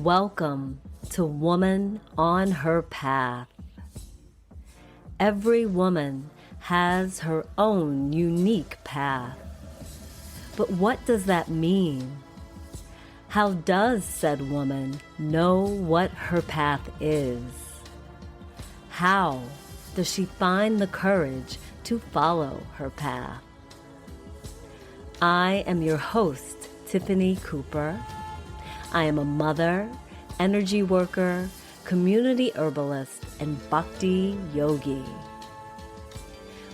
Welcome to Woman on Her Path. Every woman has her own unique path. But what does that mean? How does said woman know what her path is? How does she find the courage to follow her path? I am your host, Tiffany Cooper. I am a mother, energy worker, community herbalist, and bhakti yogi.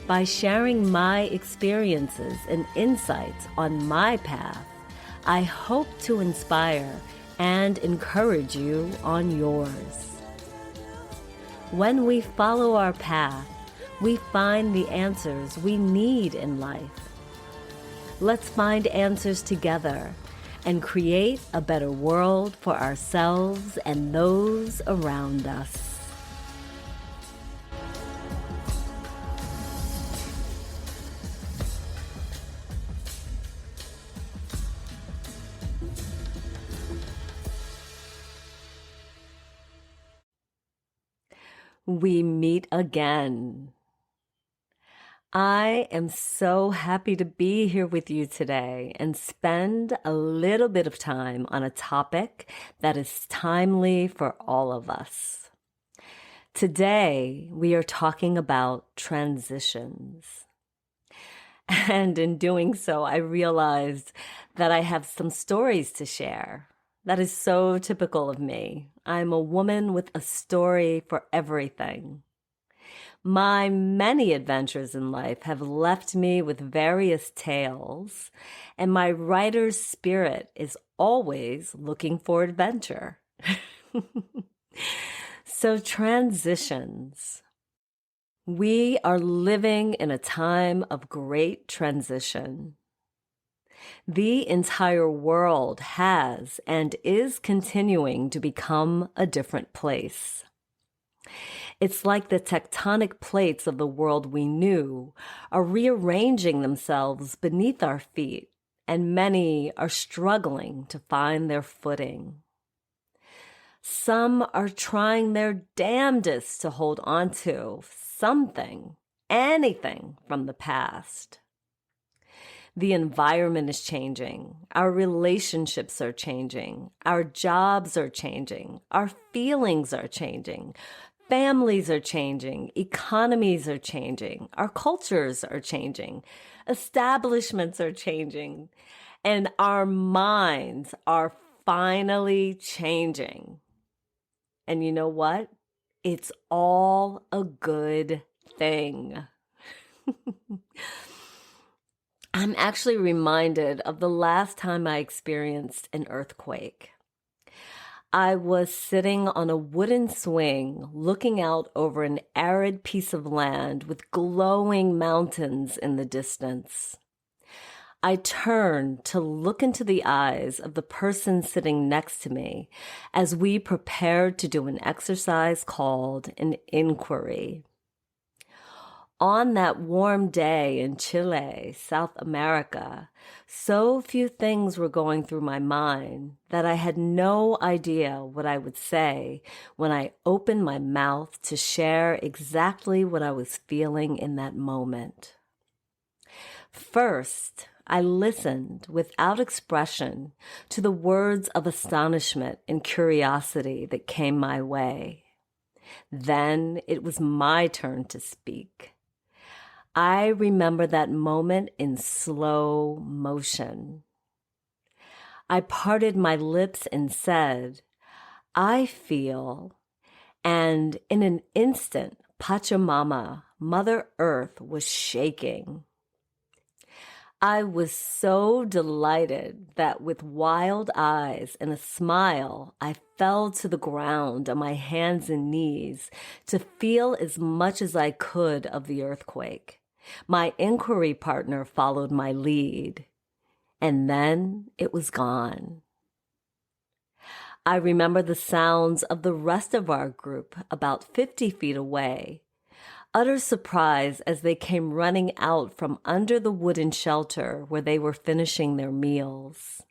By sharing my experiences and insights on my path, I hope to inspire and encourage you on yours. When we follow our path, we find the answers we need in life. Let's find answers together and create a better world for ourselves and those around us. We meet again. I am so happy to be here with you today and spend a little bit of time on a topic that is timely for all of us. Today, we are talking about transitions. And in doing so, I realized that I have some stories to share. That is so typical of me. I'm a woman with a story for everything. My many adventures in life have left me with various tales, and my writer's spirit is always looking for adventure. So, transitions. We are living in a time of great transition. The entire world has and is continuing to become a different place. It's like the tectonic plates of the world we knew are rearranging themselves beneath our feet, and many are struggling to find their footing. Some are trying their damnedest to hold on to something, anything from the past. The environment is changing. Our relationships are changing. Our jobs are changing. Our feelings are changing. Families are changing. Economies are changing. Our cultures are changing. Establishments are changing. And our minds are finally changing. And you know what? It's all a good thing. I'm actually reminded of the last time I experienced an earthquake. I was sitting on a wooden swing looking out over an arid piece of land with glowing mountains in the distance. I turned to look into the eyes of the person sitting next to me as we prepared to do an exercise called an inquiry. On that warm day in Chile, South America, so few things were going through my mind that I had no idea what I would say when I opened my mouth to share exactly what I was feeling in that moment. First, I listened without expression to the words of astonishment and curiosity that came my way. Then it was my turn to speak. I remember that moment in slow motion. I parted my lips and said, I feel, and in an instant, Pachamama, Mother Earth, was shaking. I was so delighted that with wild eyes and a smile, I fell to the ground on my hands and knees to feel as much as I could of the earthquake. My inquiry partner followed my lead, and then it was gone. I remember the sounds of the rest of our group about 50 feet away, utter surprise as they came running out from under the wooden shelter where they were finishing their meals.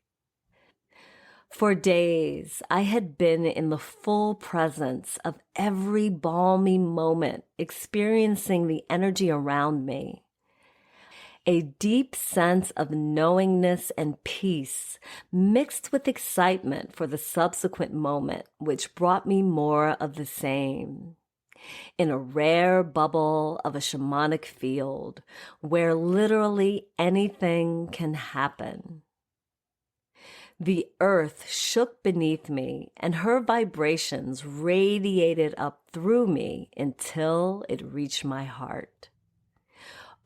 For days, I had been in the full presence of every balmy moment, experiencing the energy around me. A deep sense of knowingness and peace mixed with excitement for the subsequent moment, which brought me more of the same. In a rare bubble of a shamanic field where literally anything can happen. The earth shook beneath me and her vibrations radiated up through me until it reached my heart.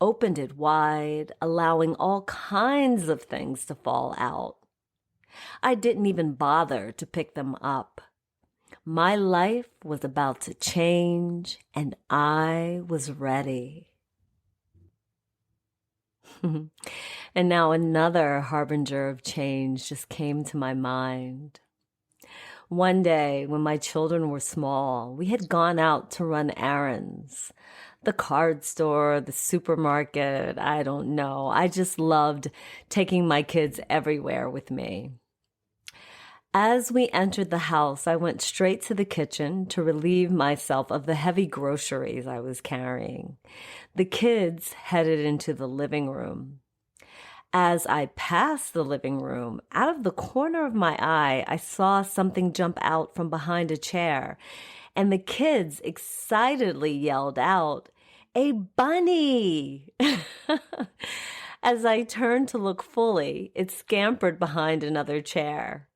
Opened it wide, allowing all kinds of things to fall out. I didn't even bother to pick them up. My life was about to change, and I was ready. And now another harbinger of change just came to my mind. One day, when my children were small, we had gone out to run errands. The card store, the supermarket, I don't know. I just loved taking my kids everywhere with me. As we entered the house, I went straight to the kitchen to relieve myself of the heavy groceries I was carrying. The kids headed into the living room. As I passed the living room, out of the corner of my eye, I saw something jump out from behind a chair, and the kids excitedly yelled out, "A bunny!" As I turned to look fully, it scampered behind another chair.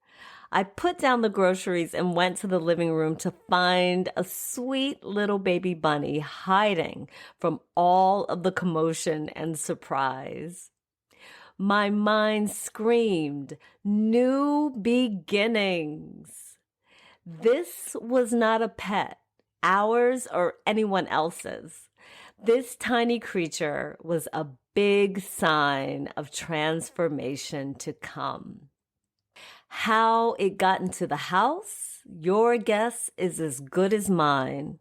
I put down the groceries and went to the living room to find a sweet little baby bunny hiding from all of the commotion and surprise. My mind screamed, "New beginnings." This was not a pet, ours or anyone else's. This tiny creature was a big sign of transformation to come. How it got into the house, your guess is as good as mine,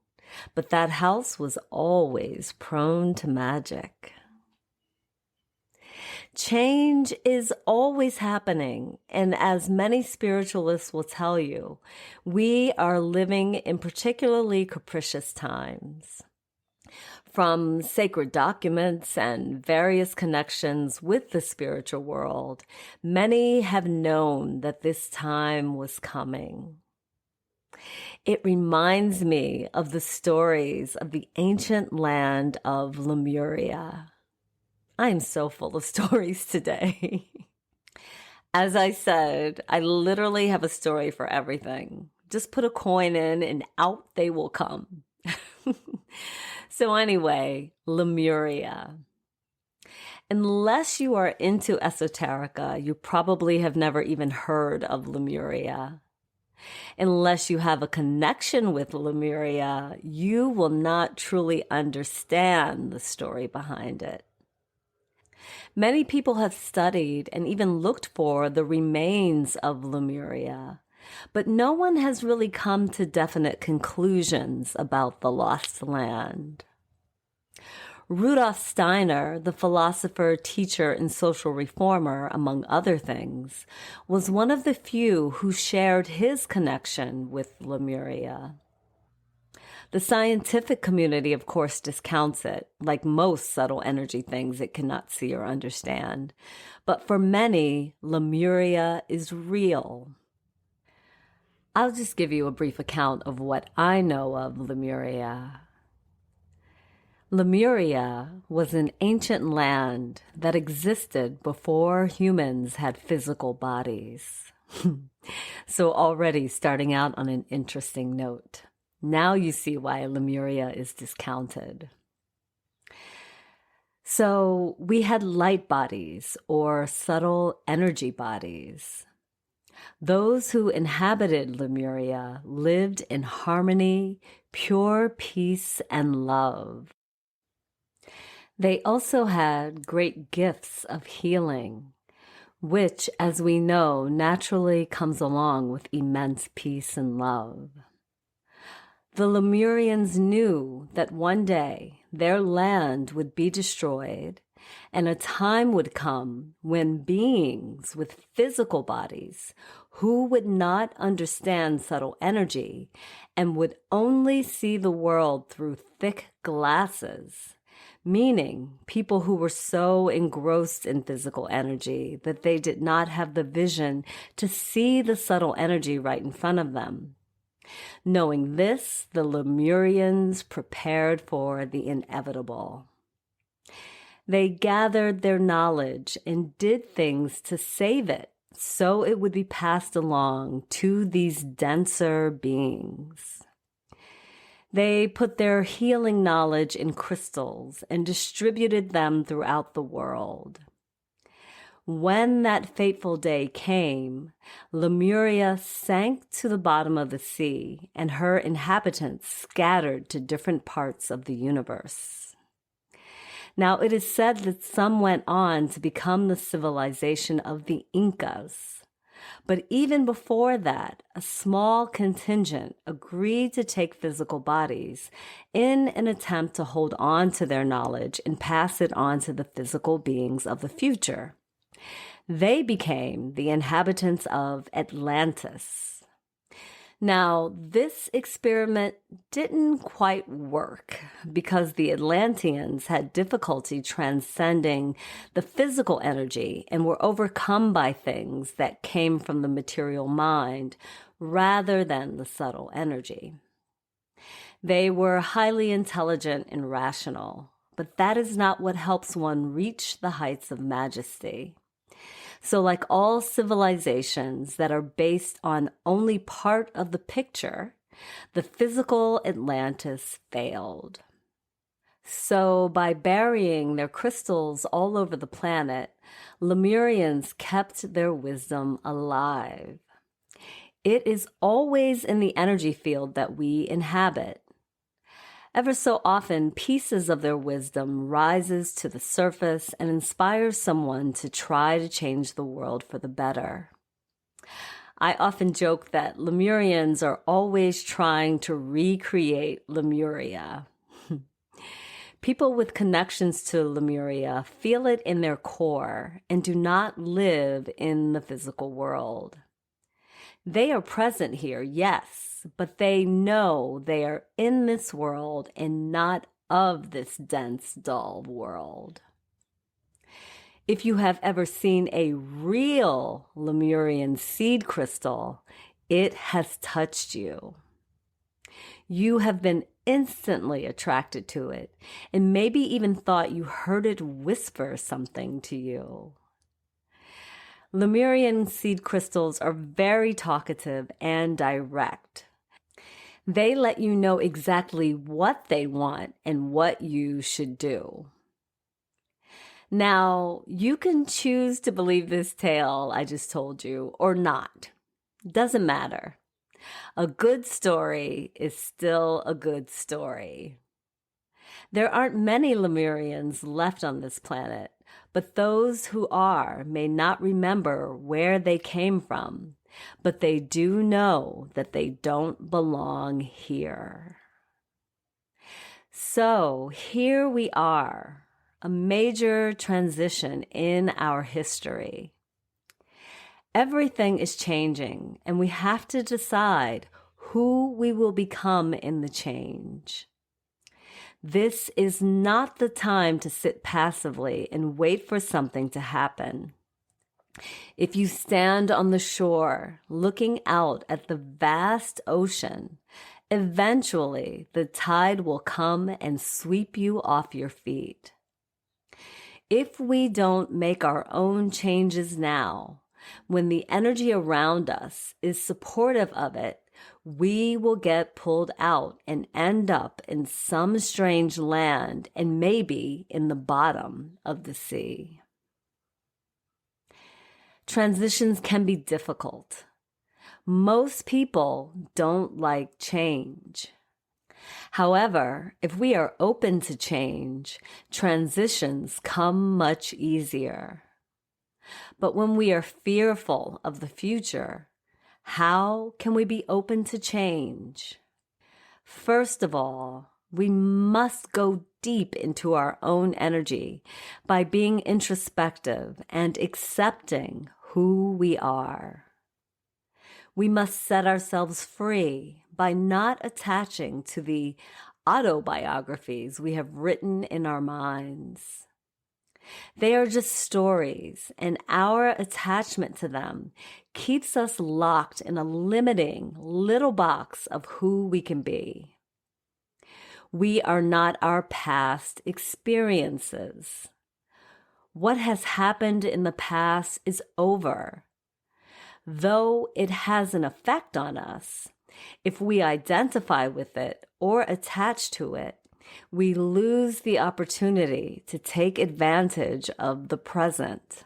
but that house was always prone to magic. Change is always happening, and as many spiritualists will tell you, we are living in particularly capricious times. From sacred documents and various connections with the spiritual world, many have known that this time was coming. It reminds me of the stories of the ancient land of Lemuria. I am so full of stories today. As I said, I literally have a story for everything. Just put a coin in and out they will come. So anyway, Lemuria. Unless you are into esoterica, you probably have never even heard of Lemuria. Unless you have a connection with Lemuria, you will not truly understand the story behind it. Many people have studied and even looked for the remains of Lemuria, but no one has really come to definite conclusions about the lost land. Rudolf Steiner, the philosopher, teacher, and social reformer, among other things, was one of the few who shared his connection with Lemuria. The scientific community, of course, discounts it, like most subtle energy things it cannot see or understand. But for many, Lemuria is real. I'll just give you a brief account of what I know of Lemuria. Lemuria was an ancient land that existed before humans had physical bodies. So already starting out on an interesting note. Now you see why Lemuria is discounted. So we had light bodies or subtle energy bodies. Those who inhabited Lemuria lived in harmony, pure peace, and love. They also had great gifts of healing, which, as we know, naturally comes along with immense peace and love. The Lemurians knew that one day their land would be destroyed And a time would come when beings with physical bodies who would not understand subtle energy and would only see the world through thick glasses, meaning people who were so engrossed in physical energy that they did not have the vision to see the subtle energy right in front of them. Knowing this, the Lemurians prepared for the inevitable. They gathered their knowledge and did things to save it so it would be passed along to these denser beings. They put their healing knowledge in crystals and distributed them throughout the world. When that fateful day came, Lemuria sank to the bottom of the sea, and her inhabitants scattered to different parts of the universe. Now, it is said that some went on to become the civilization of the Incas. But even before that, a small contingent agreed to take physical bodies in an attempt to hold on to their knowledge and pass it on to the physical beings of the future. They became the inhabitants of Atlantis. Now, this experiment didn't quite work because the Atlanteans had difficulty transcending the physical energy and were overcome by things that came from the material mind rather than the subtle energy. They were highly intelligent and rational, but that is not what helps one reach the heights of majesty. So like all civilizations that are based on only part of the picture, the physical Atlantis failed. So by burying their crystals all over the planet, Lemurians kept their wisdom alive. It is always in the energy field that we inhabit. Ever so often, pieces of their wisdom rises to the surface and inspires someone to try to change the world for the better. I often joke that Lemurians are always trying to recreate Lemuria. People with connections to Lemuria feel it in their core and do not live in the physical world. They are present here, yes, but they know they are in this world and not of this dense, dull world. If you have ever seen a real Lemurian seed crystal, it has touched you. You have been instantly attracted to it and maybe even thought you heard it whisper something to you. Lemurian seed crystals are very talkative and direct. They let you know exactly what they want and what you should do. Now, you can choose to believe this tale I just told you or not. Doesn't matter. A good story is still a good story. There aren't many Lemurians left on this planet, but those who are may not remember where they came from, but they do know that they don't belong here. So here we are, a major transition in our history. Everything is changing, and we have to decide who we will become in the change. This is not the time to sit passively and wait for something to happen. If you stand on the shore looking out at the vast ocean, eventually the tide will come and sweep you off your feet. If we don't make our own changes now, when the energy around us is supportive of it, we will get pulled out and end up in some strange land and maybe in the bottom of the sea. Transitions can be difficult. Most people don't like change. However, if we are open to change, transitions come much easier. But when we are fearful of the future, how can we be open to change? First of all, We must go deep into our own energy by being introspective and accepting who we are. We must set ourselves free by not attaching to the autobiographies we have written in our minds. They are just stories, and our attachment to them keeps us locked in a limiting little box of who we can be. We are not our past experiences. What has happened in the past is over. Though it has an effect on us, if we identify with it or attach to it, we lose the opportunity to take advantage of the present.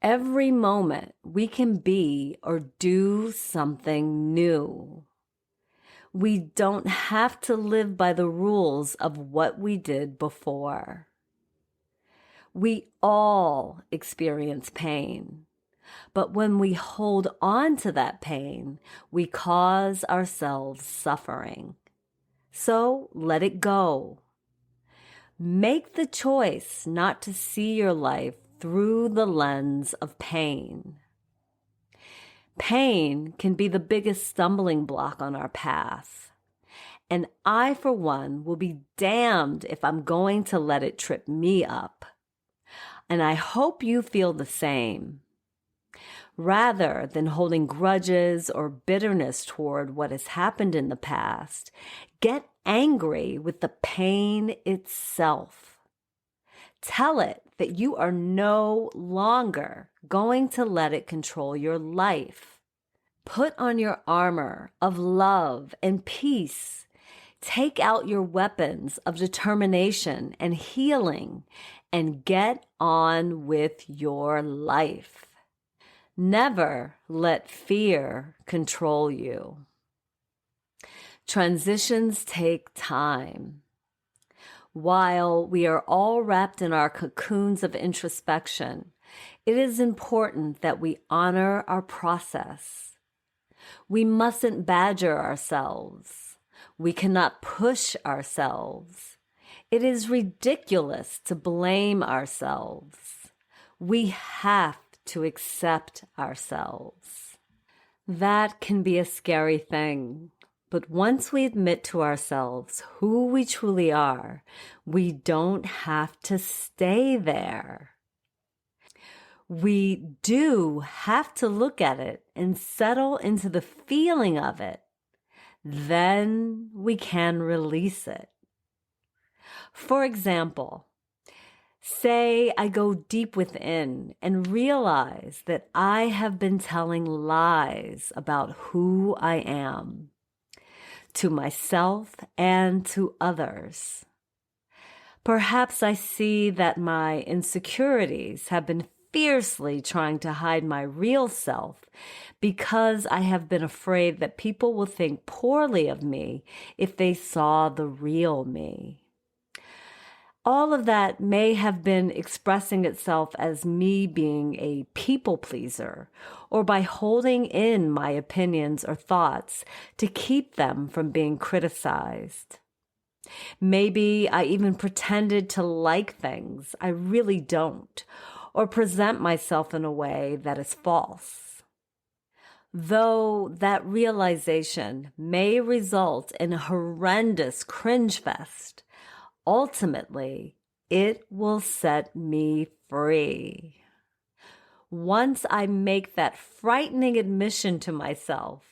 Every moment we can be or do something new. We don't have to live by the rules of what we did before. We all experience pain, but when we hold on to that pain, we cause ourselves suffering. So let it go. Make the choice not to see your life through the lens of pain. Pain can be the biggest stumbling block on our path. And I, for one, will be damned if I'm going to let it trip me up. And I hope you feel the same. Rather than holding grudges or bitterness toward what has happened in the past, get angry with the pain itself. Tell it that you are no longer going to let it control your life. Put on your armor of love and peace. Take out your weapons of determination and healing and get on with your life. Never let fear control you. Transitions take time. While we are all wrapped in our cocoons of introspection, it is important that we honor our process. We mustn't badger ourselves. We cannot push ourselves. It is ridiculous to blame ourselves. We have to accept ourselves. That can be a scary thing. But once we admit to ourselves who we truly are, we don't have to stay there. We do have to look at it and settle into the feeling of it. Then we can release it. For example, say I go deep within and realize that I have been telling lies about who I am, to myself and to others. Perhaps I see that my insecurities have been fiercely trying to hide my real self because I have been afraid that people will think poorly of me if they saw the real me. All of that may have been expressing itself as me being a people pleaser, or by holding in my opinions or thoughts to keep them from being criticized. Maybe I even pretended to like things I really don't, or present myself in a way that is false. Though that realization may result in a horrendous cringe fest, ultimately, it will set me free. Once I make that frightening admission to myself,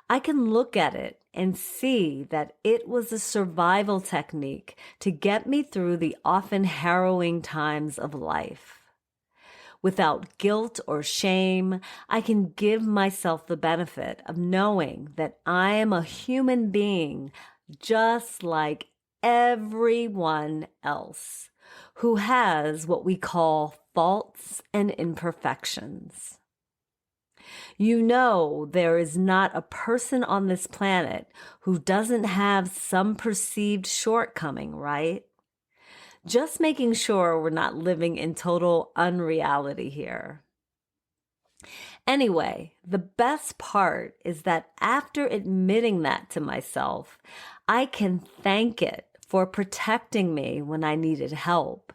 I can look at it and see that it was a survival technique to get me through the often harrowing times of life. Without guilt or shame, I can give myself the benefit of knowing that I am a human being just like everyone else who has what we call faults and imperfections. You know, there is not a person on this planet who doesn't have some perceived shortcoming, right? Just making sure we're not living in total unreality here. Anyway, the best part is that after admitting that to myself, I can thank it for protecting me when I needed help,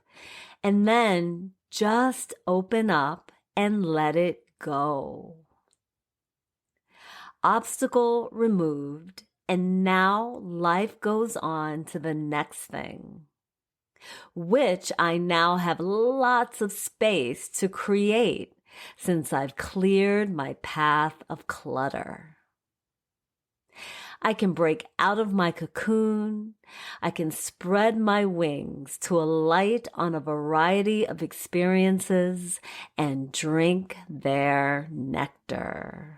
and then just open up and let it go. Obstacle removed, and now life goes on to the next thing, which I now have lots of space to create since I've cleared my path of clutter. I can break out of my cocoon. I can spread my wings to alight on a variety of experiences and drink their nectar.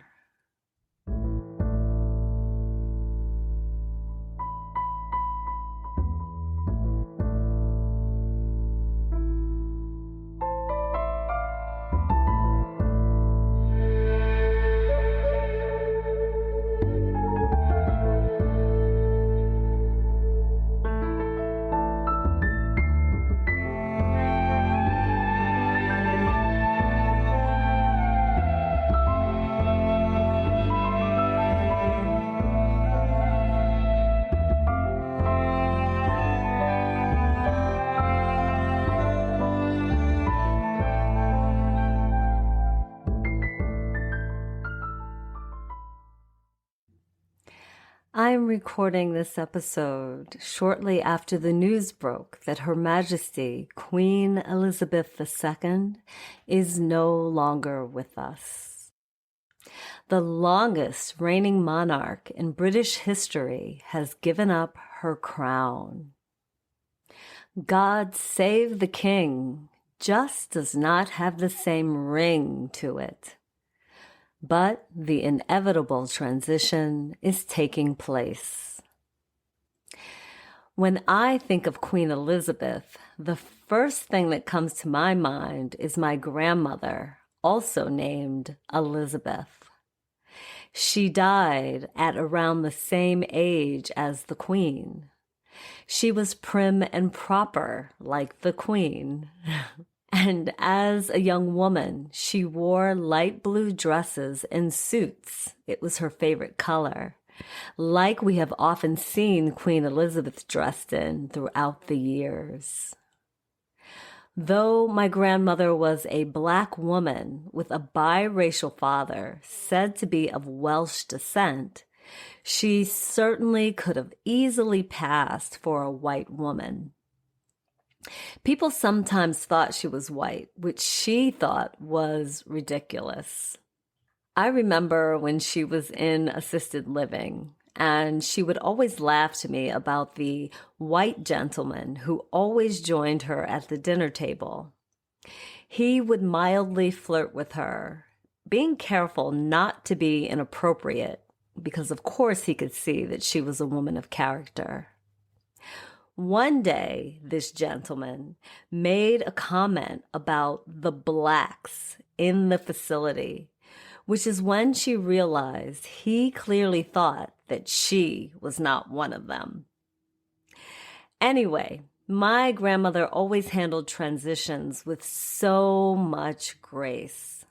I'm recording this episode shortly after the news broke that Her Majesty Queen Elizabeth II is no longer with us. The longest reigning monarch in British history has given up her crown. God Save the King just does not have the same ring to it. But the inevitable transition is taking place. When I think of Queen Elizabeth, the first thing that comes to my mind is my grandmother, also named Elizabeth. She died at around the same age as the Queen. She was prim and proper like the Queen. And as a young woman, she wore light blue dresses and suits. It was her favorite color, like we have often seen Queen Elizabeth dressed in throughout the years. Though my grandmother was a Black woman with a biracial father said to be of Welsh descent, she certainly could have easily passed for a white woman. People sometimes thought she was white, which she thought was ridiculous. I remember when she was in assisted living, and she would always laugh to me about the white gentleman who always joined her at the dinner table. He would mildly flirt with her, being careful not to be inappropriate, because of course he could see that she was a woman of character. One day, this gentleman made a comment about the Blacks in the facility, which is when she realized he clearly thought that she was not one of them. Anyway, my grandmother always handled transitions with so much grace.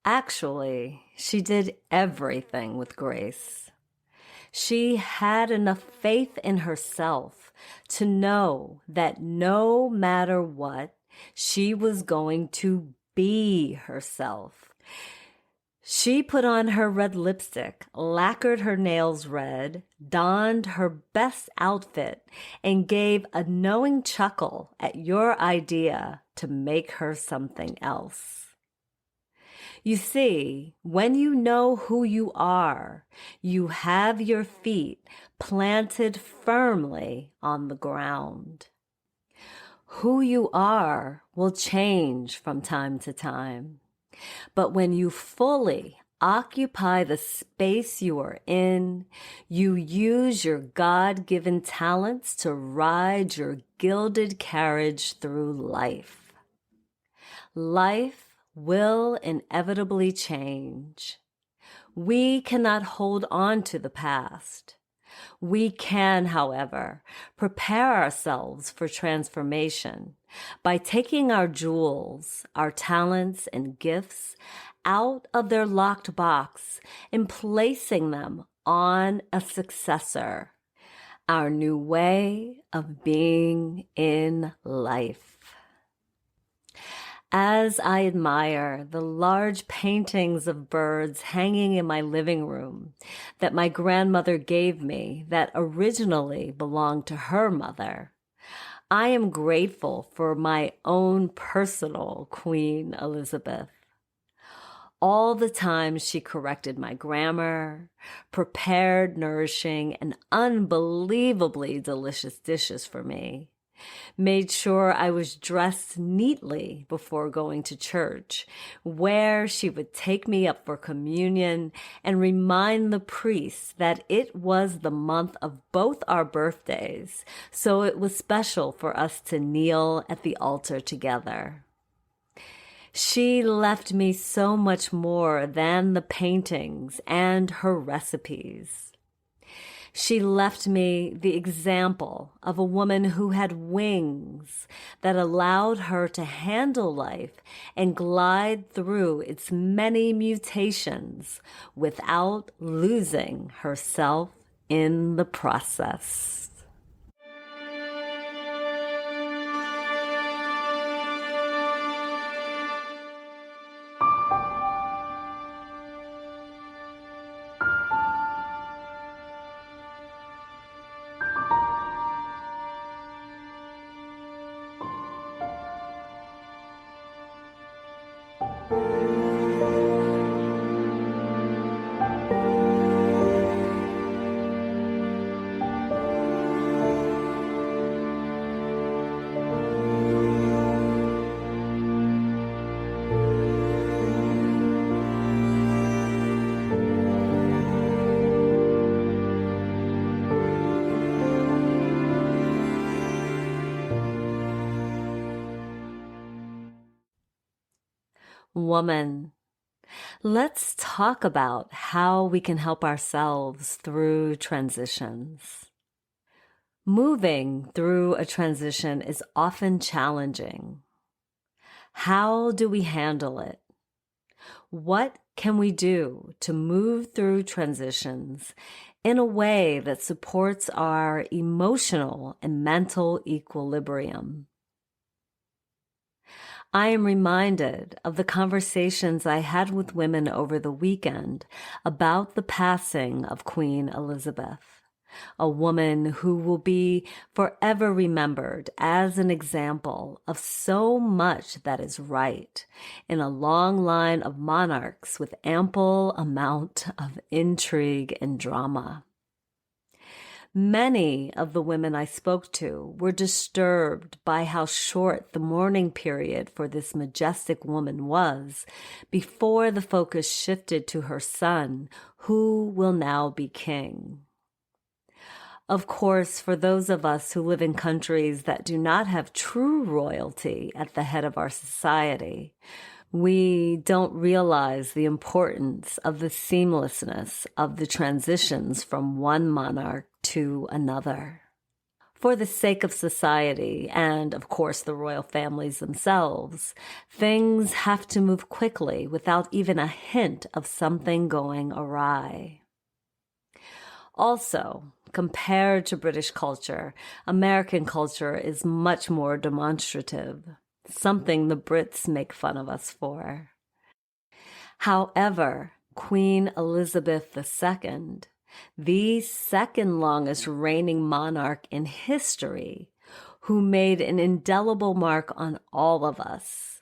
Actually, she did everything with grace. She had enough faith in herself to know that no matter what, she was going to be herself. She put on her red lipstick, lacquered her nails red, donned her best outfit, and gave a knowing chuckle at your idea to make her something else. You see, when you know who you are, you have your feet planted firmly on the ground. Who you are will change from time to time, but when you fully occupy the space you are in, you use your God-given talents to ride your gilded carriage through life. Life will inevitably change. We cannot hold on to the past. We can, however, prepare ourselves for transformation by taking our jewels, our talents and gifts, out of their locked box and placing them on a successor, our new way of being in life. As I admire the large paintings of birds hanging in my living room that my grandmother gave me that originally belonged to her mother, I am grateful for my own personal Queen Elizabeth. All the time she corrected my grammar, prepared nourishing and unbelievably delicious dishes for me, made sure I was dressed neatly before going to church, where she would take me up for communion and remind the priest that it was the month of both our birthdays, so it was special for us to kneel at the altar together. She left me so much more than the paintings and her recipes. She left me the example of a woman who had wings that allowed her to handle life and glide through its many mutations without losing herself in the process. Woman, let's talk about how we can help ourselves through transitions. Moving through a transition is often challenging. How do we handle it? What can we do to move through transitions in a way that supports our emotional and mental equilibrium? I am reminded of the conversations I had with women over the weekend about the passing of Queen Elizabeth, a woman who will be forever remembered as an example of so much that is right in a long line of monarchs with ample amount of intrigue and drama. Many of the women I spoke to were disturbed by how short the mourning period for this majestic woman was before the focus shifted to her son, who will now be king. Of course, for those of us who live in countries that do not have true royalty at the head of our society, we don't realize the importance of the seamlessness of the transitions from one monarch to another. For the sake of society and, of course, the royal families themselves, things have to move quickly without even a hint of something going awry. Also, compared to British culture, American culture is much more demonstrative, something the Brits make fun of us for. However, Queen Elizabeth II, the second longest reigning monarch in history, who made an indelible mark on all of us,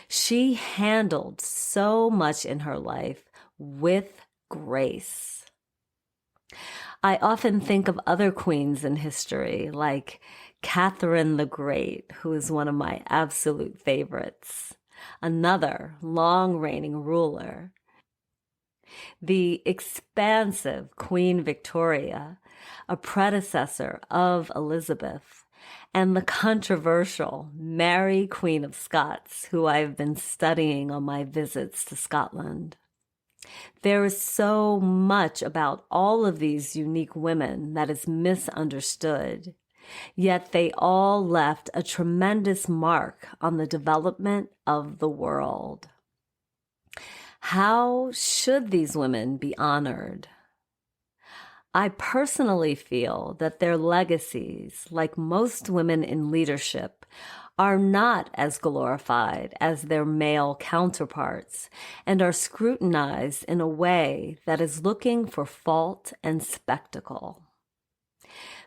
she handled so much in her life with grace. I often think of other queens in history, like Catherine the Great, who is one of my absolute favorites, another long-reigning ruler. The expansive Queen Victoria, a predecessor of Elizabeth, and the controversial Mary, Queen of Scots, who I've been studying on my visits to Scotland. There is so much about all of these unique women that is misunderstood, yet they all left a tremendous mark on the development of the world. How should these women be honored? I personally feel that their legacies, like most women in leadership, are not as glorified as their male counterparts and are scrutinized in a way that is looking for fault and spectacle.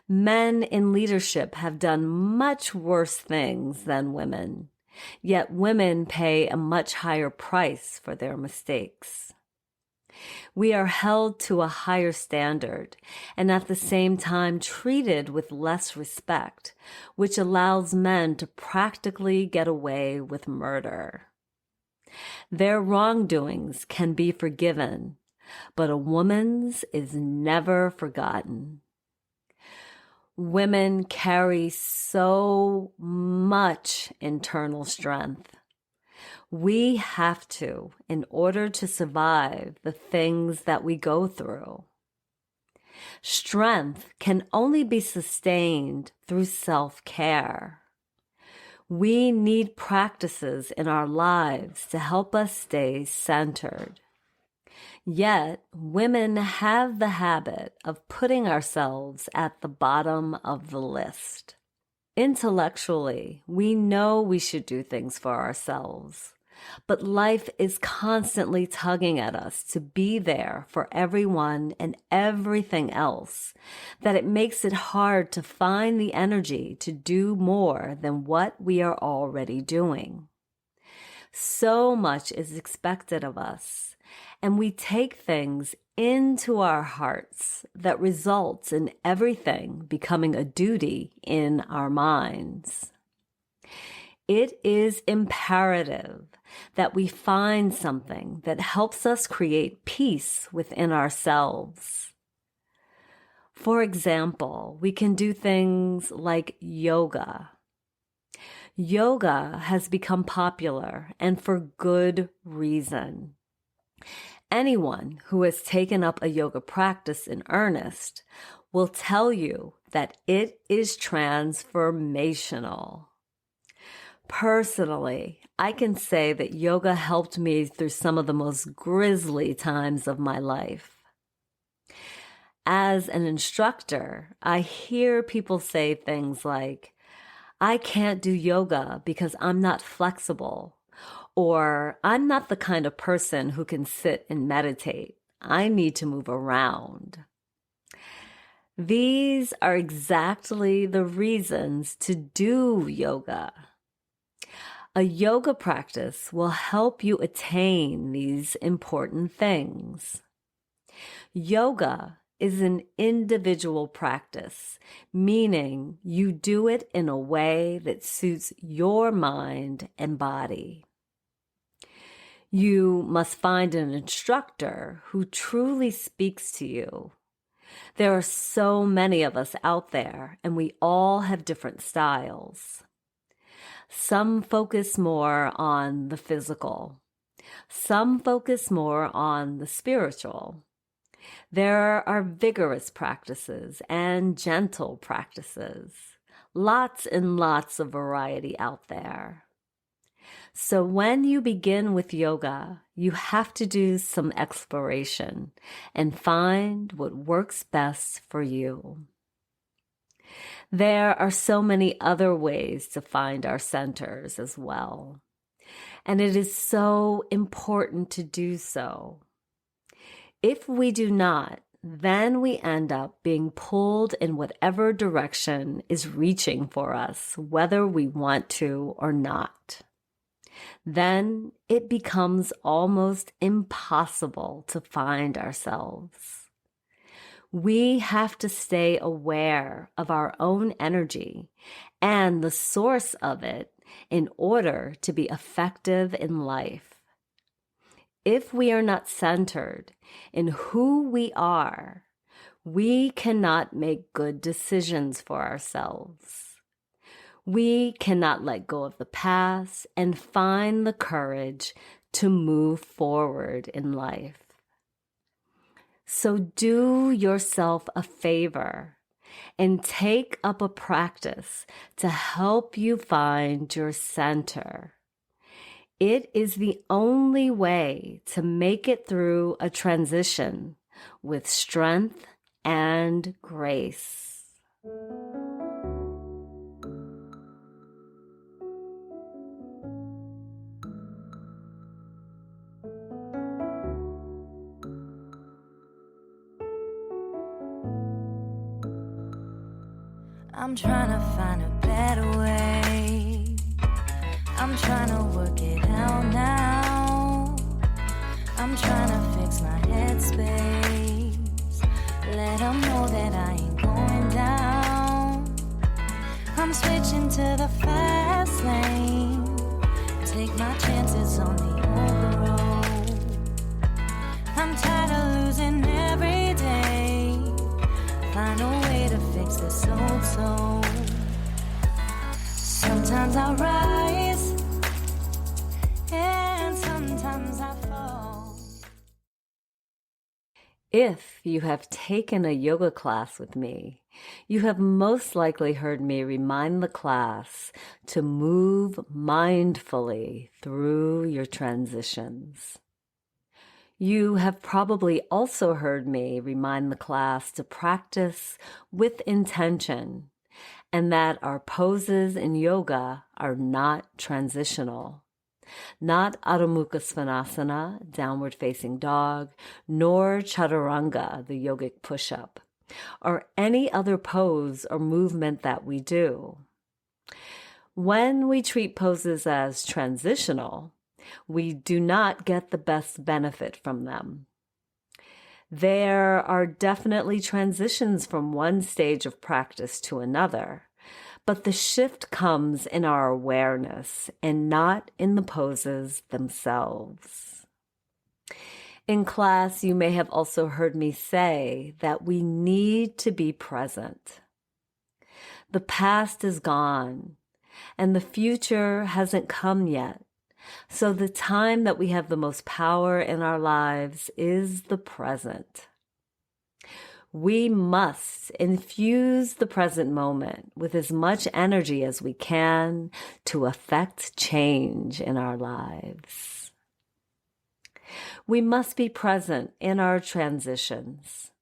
Men in leadership have done much worse things than women, yet women pay a much higher price for their mistakes. We are held to a higher standard and at the same time treated with less respect, which allows men to practically get away with murder. Their wrongdoings can be forgiven, but a woman's is never forgotten. Women carry so much internal strength. We have to in order to survive the things that we go through. Strength can only be sustained through self-care. We need practices in our lives to help us stay centered. Yet, women have the habit of putting ourselves at the bottom of the list. Intellectually, we know we should do things for ourselves, but life is constantly tugging at us to be there for everyone and everything else, that it makes it hard to find the energy to do more than what we are already doing. So much is expected of us, and we take things into our hearts that results in everything becoming a duty in our minds. It is imperative that we find something that helps us create peace within ourselves. For example, we can do things like yoga. Yoga has become popular, and for good reason. Anyone who has taken up a yoga practice in earnest will tell you that it is transformational. Personally, I can say that yoga helped me through some of the most grisly times of my life. As an instructor, I hear people say things like, "I can't do yoga because I'm not flexible," or "I'm not the kind of person who can sit and meditate. I need to move around." These are exactly the reasons to do yoga. A yoga practice will help you attain these important things. Yoga is an individual practice, meaning you do it in a way that suits your mind and body. You must find an instructor who truly speaks to you. There are so many of us out there, and we all have different styles. Some focus more on the physical. Some focus more on the spiritual. There are vigorous practices and gentle practices. Lots and lots of variety out there. So when you begin with yoga, you have to do some exploration and find what works best for you. There are so many other ways to find our centers as well, and it is so important to do so. If we do not, then we end up being pulled in whatever direction is reaching for us, whether we want to or not. Then it becomes almost impossible to find ourselves. We have to stay aware of our own energy and the source of it in order to be effective in life. If we are not centered in who we are, we cannot make good decisions for ourselves. We cannot let go of the past and find the courage to move forward in life. So do yourself a favor and take up a practice to help you find your center. It is the only way to make it through a transition with strength and grace. I'm trying to find a better way. I'm trying to work it out now. I'm trying to fix my headspace. Let them know that I ain't going down. I'm switching to the fast lane. Take my chances on the open road. I'm tired of losing every day. Find a way to fix this old soul. Sometimes I rise, and sometimes I fall. If you have taken a yoga class with me, you have most likely heard me remind the class to move mindfully through your transitions. You have probably also heard me remind the class to practice with intention and that our poses in yoga are not transitional. Not Adho Mukha Svanasana, downward facing dog, nor Chaturanga, the yogic push-up, or any other pose or movement that we do. When we treat poses as transitional, we do not get the best benefit from them. There are definitely transitions from one stage of practice to another, but the shift comes in our awareness and not in the poses themselves. In class, you may have also heard me say that we need to be present. The past is gone, and the future hasn't come yet. So the time that we have the most power in our lives is the present. We must infuse the present moment with as much energy as we can to affect change in our lives. We must be present in our transitions.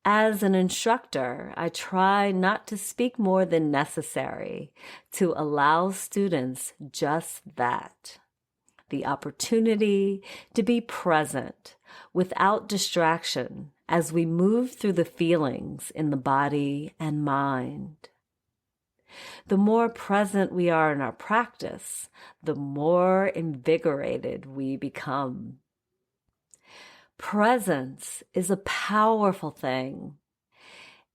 As an instructor, I try not to speak more than necessary to allow students just that, the opportunity to be present without distraction as we move through the feelings in the body and mind. The more present we are in our practice, the more invigorated we become. Presence is a powerful thing.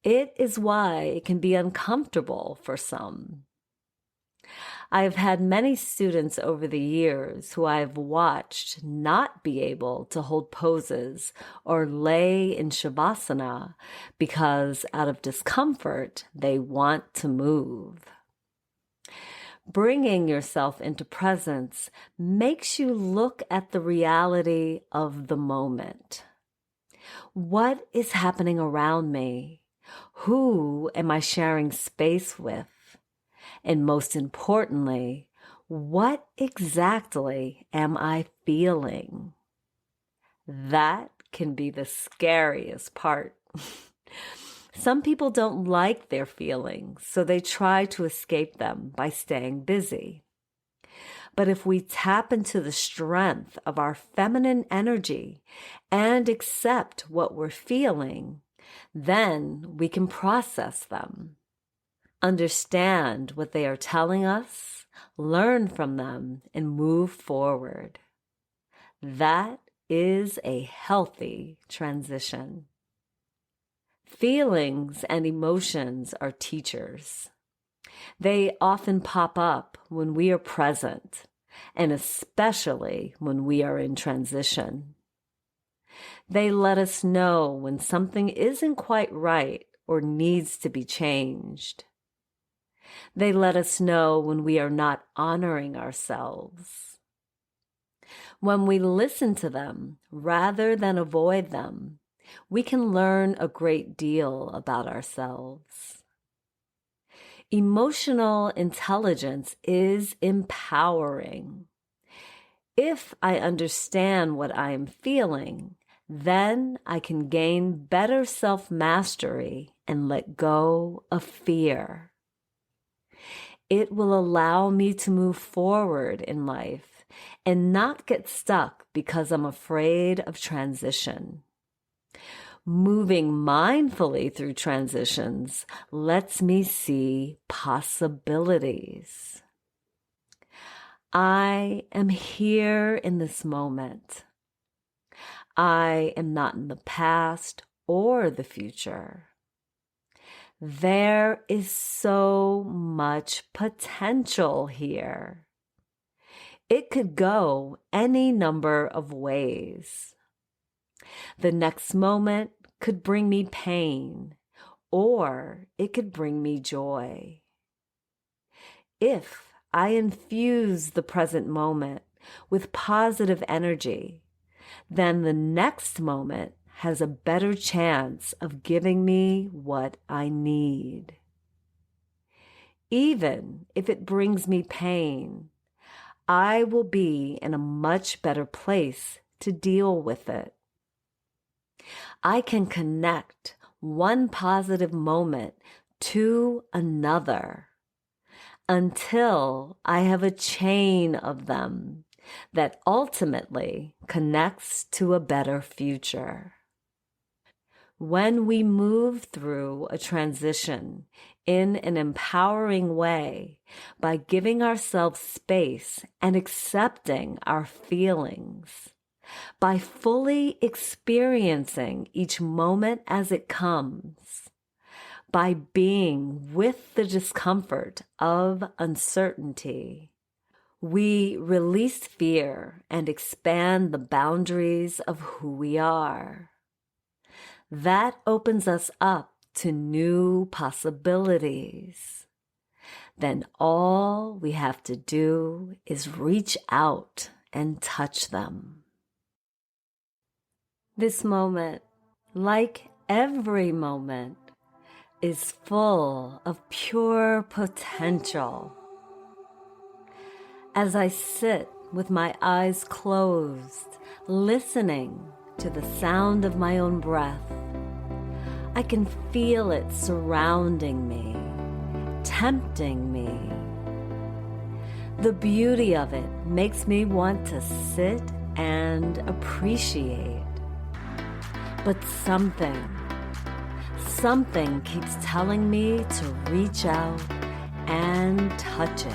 It is why it can be uncomfortable for some. I have had many students over the years who I have watched not be able to hold poses or lay in Shavasana because out of discomfort, they want to move. Bringing yourself into presence makes you look at the reality of the moment. What is happening around me? Who am I sharing space with? And most importantly, what exactly am I feeling? That can be the scariest part. Some people don't like their feelings, so they try to escape them by staying busy. But if we tap into the strength of our feminine energy and accept what we're feeling, then we can process them, understand what they are telling us, learn from them, and move forward. That is a healthy transition. Feelings and emotions are teachers. They often pop up when we are present, and especially when we are in transition. They let us know when something isn't quite right or needs to be changed. They let us know when we are not honoring ourselves. When we listen to them rather than avoid them, we can learn a great deal about ourselves. Emotional intelligence is empowering. If I understand what I am feeling, then I can gain better self-mastery and let go of fear. It will allow me to move forward in life and not get stuck because I'm afraid of transition. Moving mindfully through transitions lets me see possibilities. I am here in this moment. I am not in the past or the future. There is so much potential here. It could go any number of ways. The next moment could bring me pain, or it could bring me joy. If I infuse the present moment with positive energy, then the next moment has a better chance of giving me what I need. Even if it brings me pain, I will be in a much better place to deal with it. I can connect one positive moment to another until I have a chain of them that ultimately connects to a better future. When we move through a transition in an empowering way by giving ourselves space and accepting our feelings, by fully experiencing each moment as it comes, by being with the discomfort of uncertainty, we release fear and expand the boundaries of who we are. That opens us up to new possibilities. Then all we have to do is reach out and touch them. This moment, like every moment, is full of pure potential. As I sit with my eyes closed, listening to the sound of my own breath, I can feel it surrounding me, tempting me. The beauty of it makes me want to sit and appreciate. But something keeps telling me to reach out and touch it.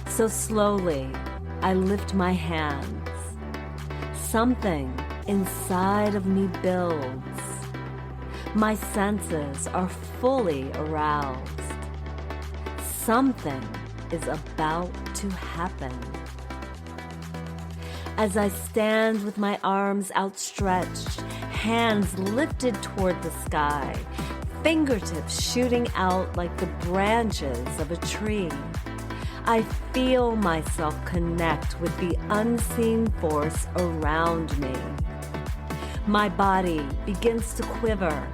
So slowly, I lift my hands. Something inside of me builds. My senses are fully aroused. Something is about to happen. As I stand with my arms outstretched, hands lifted toward the sky, fingertips shooting out like the branches of a tree, I feel myself connect with the unseen force around me. My body begins to quiver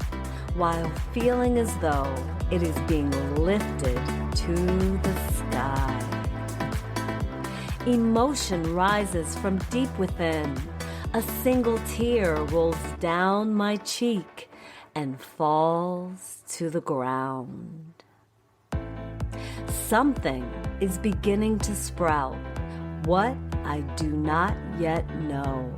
while feeling as though it is being lifted to the sky. Emotion rises from deep within. A single tear rolls down my cheek and falls to the ground. Something is beginning to sprout, what I do not yet know.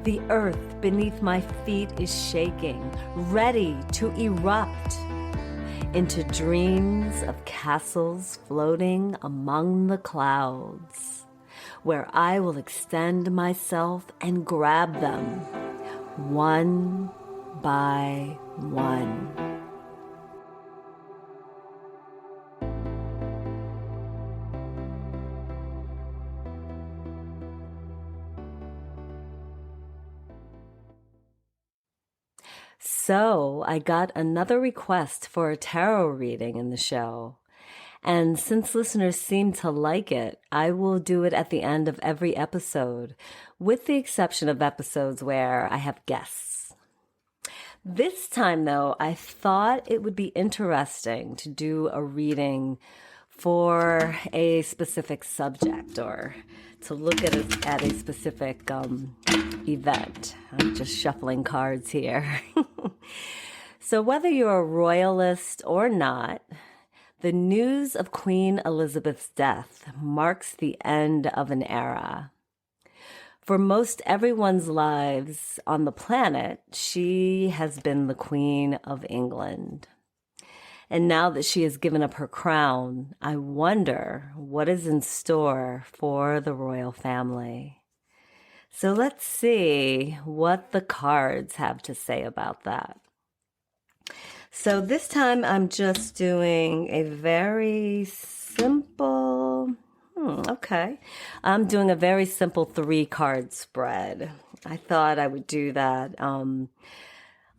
The earth beneath my feet is shaking, ready to erupt into dreams of castles floating among the clouds, where I will extend myself and grab them one by one. So I got another request for a tarot reading in the show. And since listeners seem to like it, I will do it at the end of every episode, with the exception of episodes where I have guests. This time, though, I thought it would be interesting to do a reading for a specific subject or to look at a specific event. I'm just shuffling cards here. So whether you're a royalist or not, the news of Queen Elizabeth's death marks the end of an era. For most everyone's lives on the planet, she has been the Queen of England. And now that she has given up her crown, I wonder what is in store for the royal family. So let's see what the cards have to say about that. So this time I'm just doing a very simple, I'm doing a very simple 3-card spread. I thought I would do that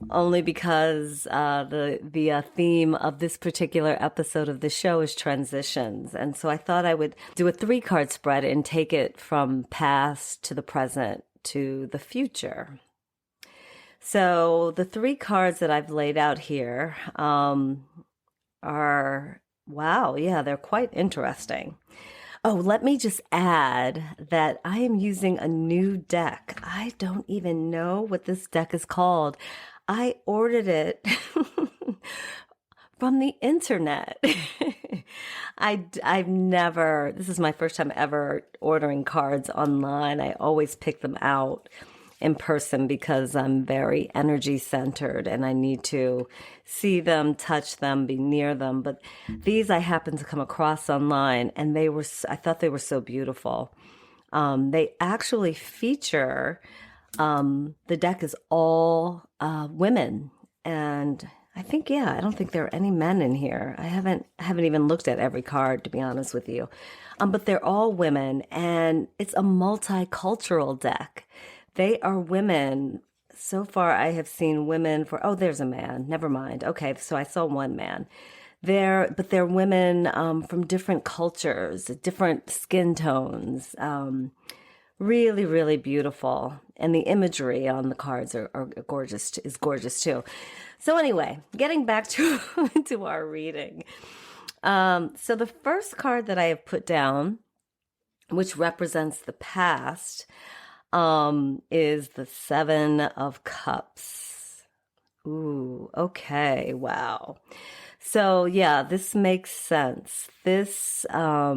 only because the theme of this particular episode of the show is transitions. And so I thought I would do a 3-card spread and take it from past to the present to the future. So the 3 cards that I've laid out here are, wow, yeah, they're quite interesting. Oh, let me just add that I am using a new deck. I don't even know what this deck is called. I ordered it from the internet. This is my first time ever ordering cards online. I always pick them out in person because I'm very energy centered and I need to see them, touch them, be near them. But these I happened to come across online and I thought they were so beautiful. They actually feature, the deck is all women. And I don't think there are any men in here. I haven't even looked at every card, to be honest with you. But they're all women and it's a multicultural deck. They are women. So far, I have seen women there's a man. Never mind. Okay, so I saw one man. But they're women from different cultures, different skin tones. Really, really beautiful. And the imagery on the cards is gorgeous too. So anyway, getting back to, to our reading. So the first card that I have put down, which represents the past, is the 7 of Cups. Ooh, okay, wow. So yeah, this makes sense. This, I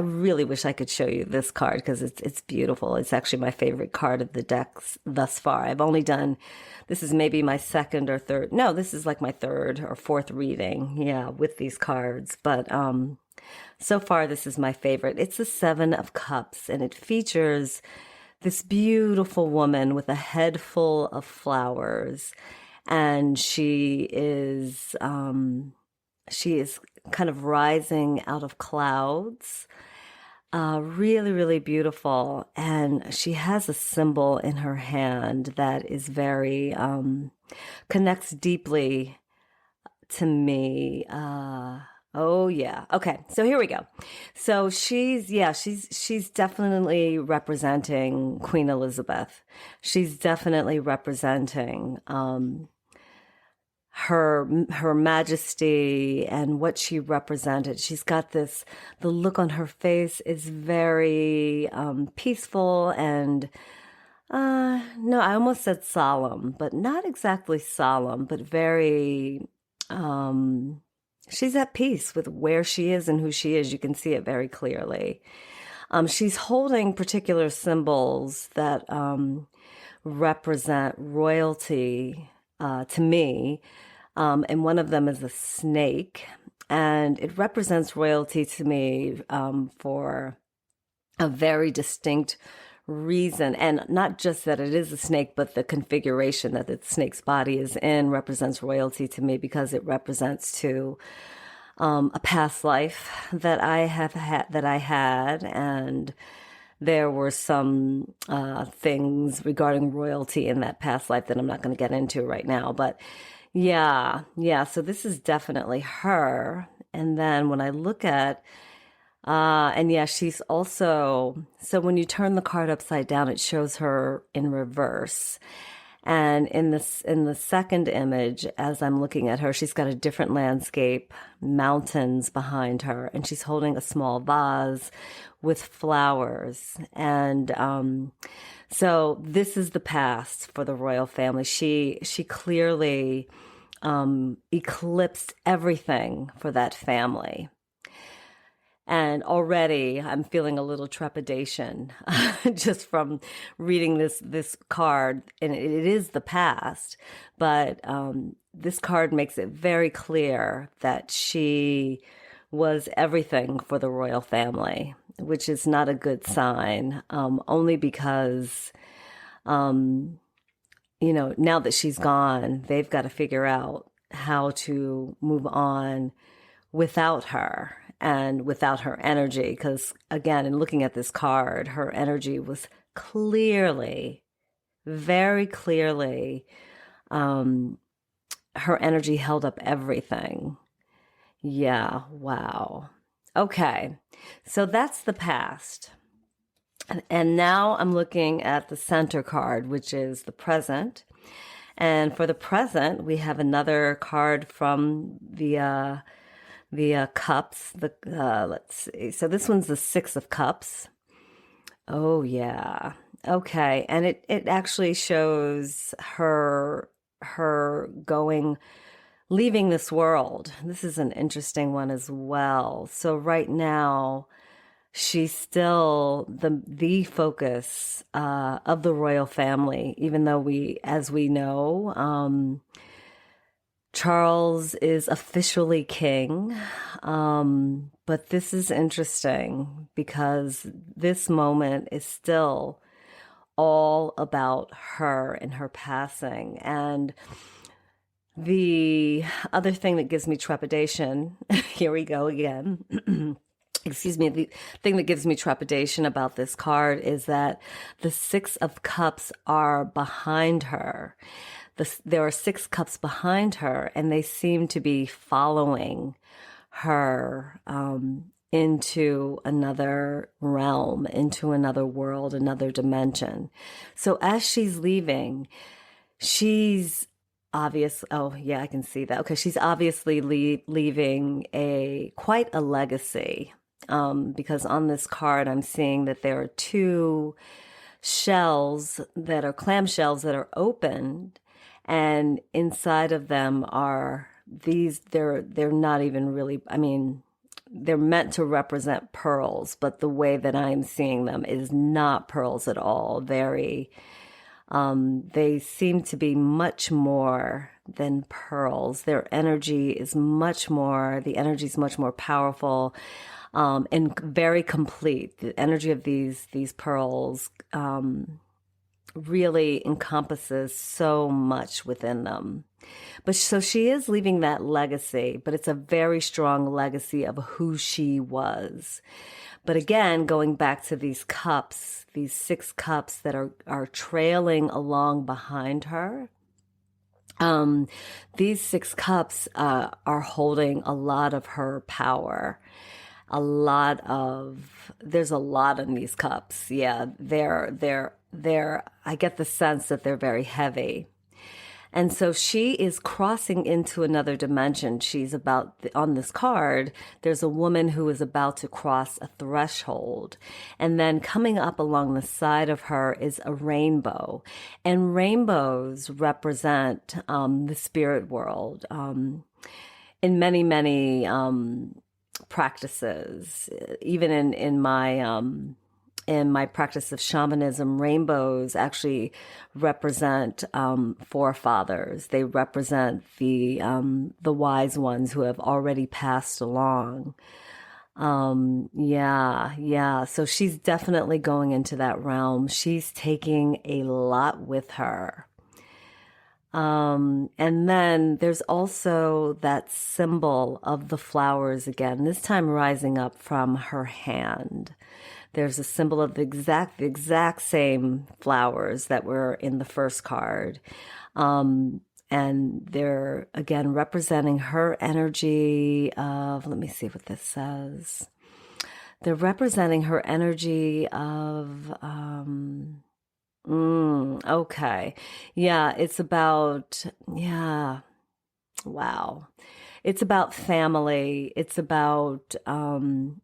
really wish I could show you this card because it's beautiful. It's actually my favorite card of the decks thus far. This is maybe my second or third. No, this is like my third or fourth reading. Yeah, with these cards. But, so far, this is my favorite. It's the 7 of Cups, and it features this beautiful woman with a head full of flowers, and she is kind of rising out of clouds. Really, really beautiful, and she has a symbol in her hand that is very connects deeply to me. Oh yeah. Okay. So here we go. So she's definitely representing Queen Elizabeth. She's definitely representing her majesty and what she represented. She's got the look on her face is very peaceful and no, I almost said solemn, but not exactly solemn, but very she's at peace with where she is and who she is. You can see it very clearly. She's holding particular symbols that represent royalty to me. And one of them is a snake. And it represents royalty to me for a very distinct reason. And not just that it is a snake, but the configuration that the snake's body is in represents royalty to me because it represents to a past life that I had, and there were some things regarding royalty in that past life that I'm not going to get into right now. But yeah. So this is definitely her. And then when I look at she's also, so when you turn the card upside down, it shows her in reverse. And in the second image, as I'm looking at her, she's got a different landscape, mountains behind her, and she's holding a small vase with flowers. And so this is the past for the royal family. She clearly eclipsed everything for that family. And already I'm feeling a little trepidation just from reading this card. And it is the past, but this card makes it very clear that she was everything for the royal family, which is not a good sign, only because, now that she's gone, they've got to figure out how to move on without her and without her energy. Because again, in looking at this card, her energy was clearly, very clearly, her energy held up everything. Yeah, wow. Okay, so that's the past. And now I'm looking at the center card, which is the present. And for the present, we have another card from the cups. Let's see. So this one's the Six of Cups. Oh yeah. Okay. And it actually shows her leaving this world. This is an interesting one as well. So right now, she's still the focus of the royal family, even though as we know, Charles is officially king. But this is interesting because this moment is still all about her and her passing. And the other thing that gives me trepidation, here we go again. Excuse me, the thing that gives me trepidation about this card is that the Six of Cups are behind her. There are six cups behind her, and they seem to be following her into another realm, into another world, another dimension. So as she's leaving, she's oh yeah, I can see that. Okay, she's obviously leaving quite a legacy. Because on this card, I'm seeing that there are two shells that are clamshells that are opened, and inside of them are these. They're not even really. I mean, they're meant to represent pearls, but the way that I'm seeing them is not pearls at all. They seem to be much more than pearls. Their energy is much more. The energy is much more powerful. And very complete. The energy of these pearls really encompasses so much within them. But so she is leaving that legacy, but it's a very strong legacy of who she was. But again, going back to these cups, these six cups that are trailing along behind her. These six cups are holding a lot of her power. There's a lot in these cups. Yeah, I get the sense that they're very heavy. And so she is crossing into another dimension. On this card, there's a woman who is about to cross a threshold. And then coming up along the side of her is a rainbow. And rainbows represent the spirit world in many, many practices. Even in my practice of shamanism, rainbows actually represent forefathers. They represent the wise ones who have already passed along. Yeah. So she's definitely going into that realm. She's taking a lot with her. And then there's also that symbol of the flowers again, this time rising up from her hand. There's a symbol of the exact same flowers that were in the first card. And they're again representing her energy of, let me see what this says. They're representing her energy of, Okay. Yeah, it's about, yeah, wow. It's about family. It's about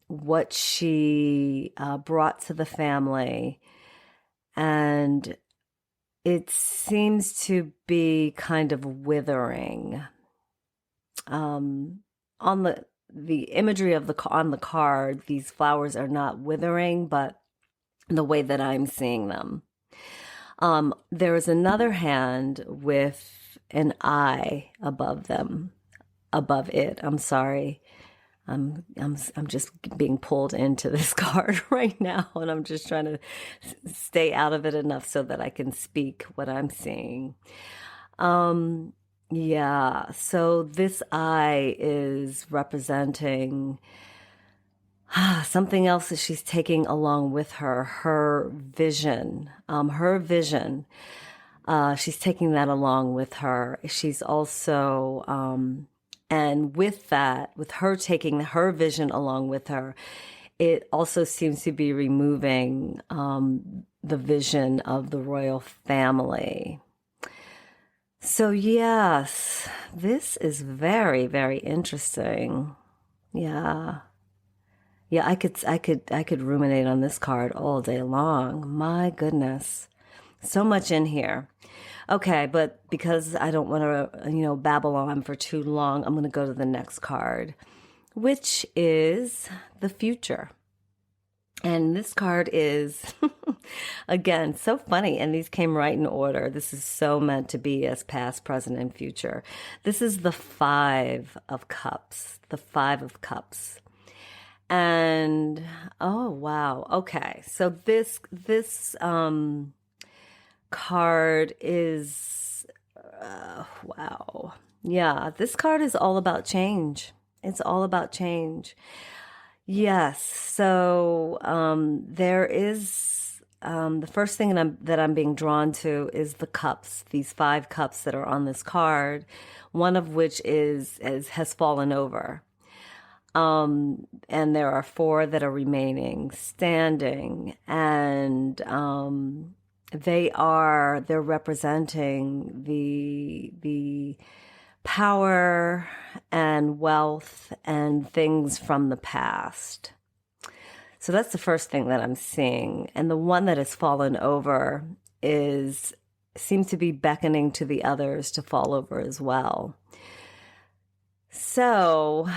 what she brought to the family. And it seems to be kind of withering. On the imagery of on the card, these flowers are not withering, but the way that I'm seeing them. There is another hand with an eye above them, above it. I'm sorry. I'm just being pulled into this card right now, and I'm just trying to stay out of it enough so that I can speak what I'm seeing. Yeah, so this eye is representing something else that she's taking along with her, her vision. Her vision. She's taking that along with her. She's also, and with that, with her taking her vision along with her, it also seems to be removing the vision of the royal family. So yes, this is very, very interesting. Yeah. Yeah, I could ruminate on this card all day long. My goodness. So much in here. Okay, but because I don't want to, babble on for too long, I'm going to go to the next card, which is the future. And this card is, again, so funny. And these came right in order. This is so meant to be as past, present, and future. This is the Five of Cups, the Five of Cups. And, oh, wow. Okay. So this card is, wow. Yeah, this card is all about change. It's all about change. Yes. So there is the first thing that I'm being drawn to is the cups, these five cups that are on this card, one of which has fallen over. And there are four that are remaining standing, and they're representing the power and wealth and things from the past. So that's the first thing that I'm seeing. And the one that has fallen over seems to be beckoning to the others to fall over as well. So,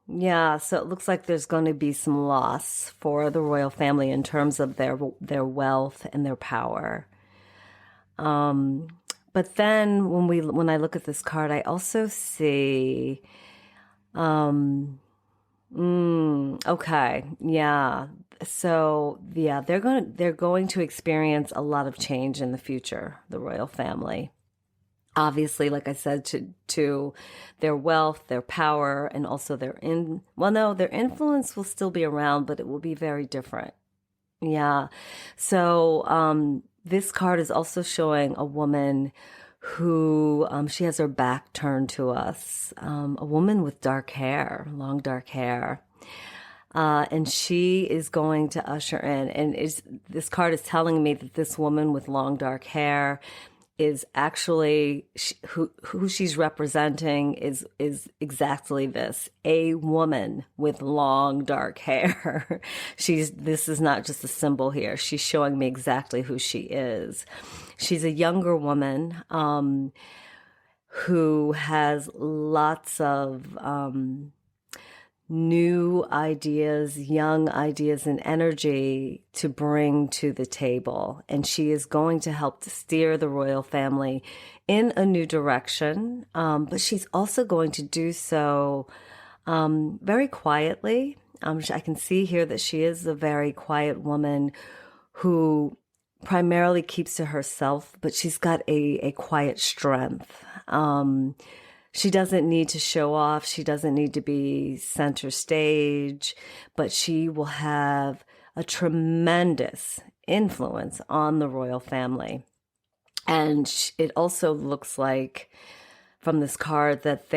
yeah, so it looks like there's going to be some loss for the royal family in terms of their wealth and their power. But then when I look at this card, I also see, okay, yeah. So yeah, they're going to experience a lot of change in the future, the royal family. Obviously, like I said, to their wealth, their power, and also their influence will still be around, but it will be very different. Yeah. So, this card is also showing a woman who, she has her back turned to us, a woman with dark hair, long dark hair. And she is going to usher in, and this card is telling me that this woman with long dark hair is actually who she's representing is exactly this, a woman with long dark hair. This is not just a symbol here. She's showing me exactly who she is. She's a younger woman who has lots of new ideas, young ideas, and energy to bring to the table. And she is going to help to steer the royal family in a new direction. But she's also going to do so very quietly. I can see here that she is a very quiet woman who primarily keeps to herself, but she's got a quiet strength. She doesn't need to show off. She doesn't need to be center stage, but she will have a tremendous influence on the royal family. And it also looks like from this card that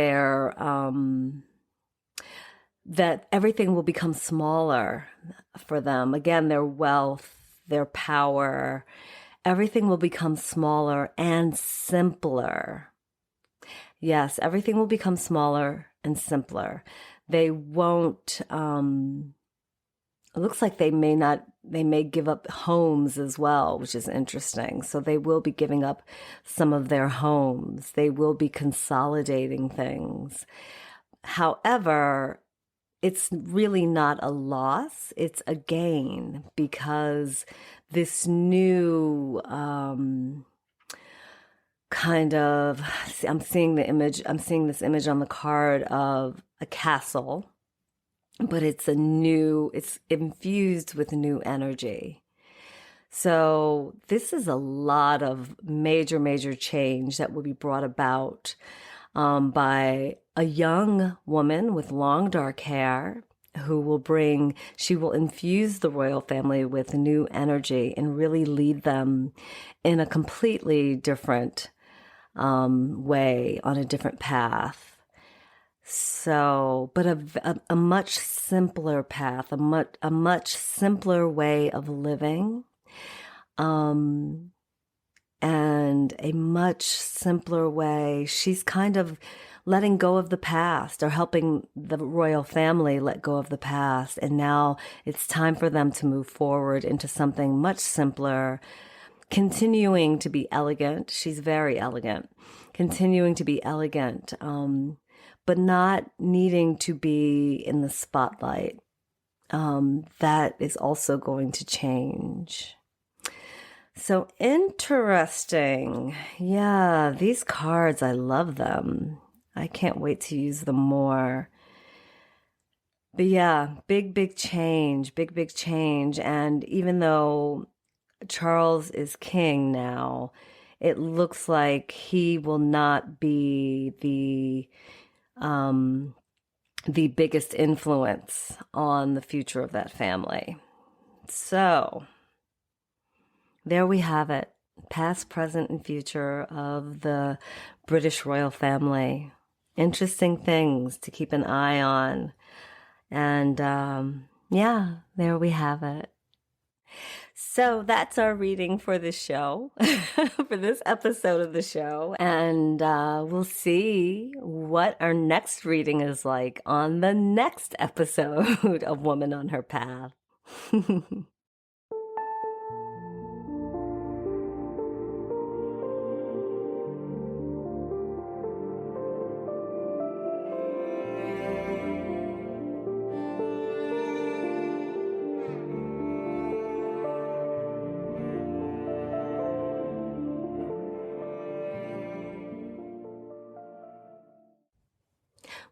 that everything will become smaller for them. Again, their wealth, their power, everything will become smaller and simpler. Yes, everything will become smaller and simpler. They won't, it looks like they may give up homes as well, which is interesting. So they will be giving up some of their homes. They will be consolidating things. However, it's really not a loss. It's a gain because this new, I'm seeing this image on the card of a castle, but it's infused with new energy. So this is a lot of major, major change that will be brought about by a young woman with long dark hair she will infuse the royal family with new energy and really lead them in a completely different way, on a different path. So, but a much simpler path, a much simpler way of living, and a much simpler way. She's kind of letting go of the past, or helping the royal family let go of the past. And now it's time for them to move forward into something much simpler, continuing to be elegant. She's very elegant, continuing to be elegant, but not needing to be in the spotlight. That is also going to change. So interesting. Yeah, these cards, I love them. I can't wait to use them more. But yeah, big, big change, big, big change. And even though Charles is king now, it looks like he will not be the biggest influence on the future of that family. So there we have it. Past, present, and future of the British royal family. Interesting things to keep an eye on. And yeah, there we have it. So that's our reading for this show, for this episode of the show. And we'll see what our next reading is like on the next episode of Woman on Her Path.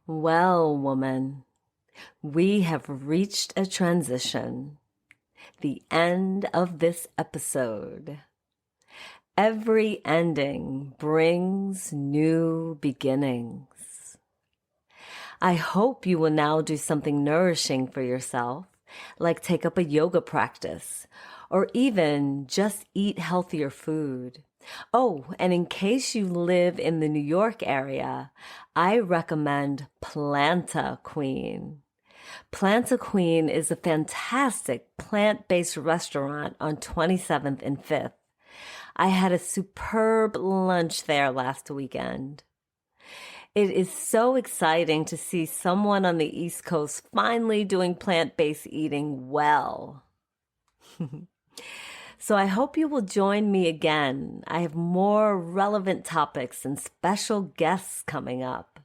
Well, woman, we have reached a transition, the end of this episode. Every ending brings new beginnings. I hope you will now do something nourishing for yourself, like take up a yoga practice, or even just eat healthier food. Oh, and in case you live in the New York area, I recommend Planta Queen. Planta Queen is a fantastic plant-based restaurant on 27th and 5th. I had a superb lunch there last weekend. It is so exciting to see someone on the East Coast finally doing plant-based eating well. So I hope you will join me again. I have more relevant topics and special guests coming up.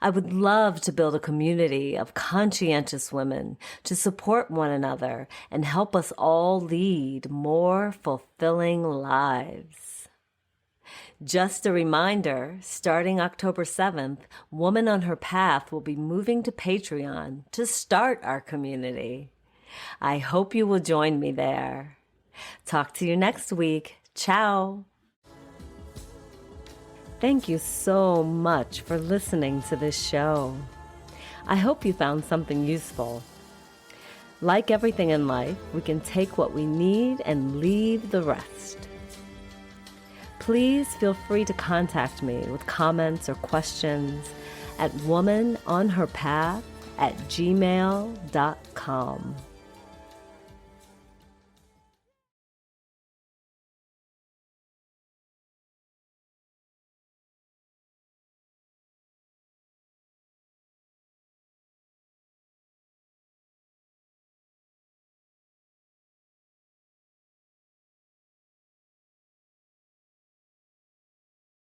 I would love to build a community of conscientious women to support one another and help us all lead more fulfilling lives. Just a reminder, starting October 7th, Woman on Her Path will be moving to Patreon to start our community. I hope you will join me there. Talk to you next week. Ciao. Thank you so much for listening to this show. I hope you found something useful. Like everything in life, we can take what we need and leave the rest. Please feel free to contact me with comments or questions at womanonherpath@gmail.com.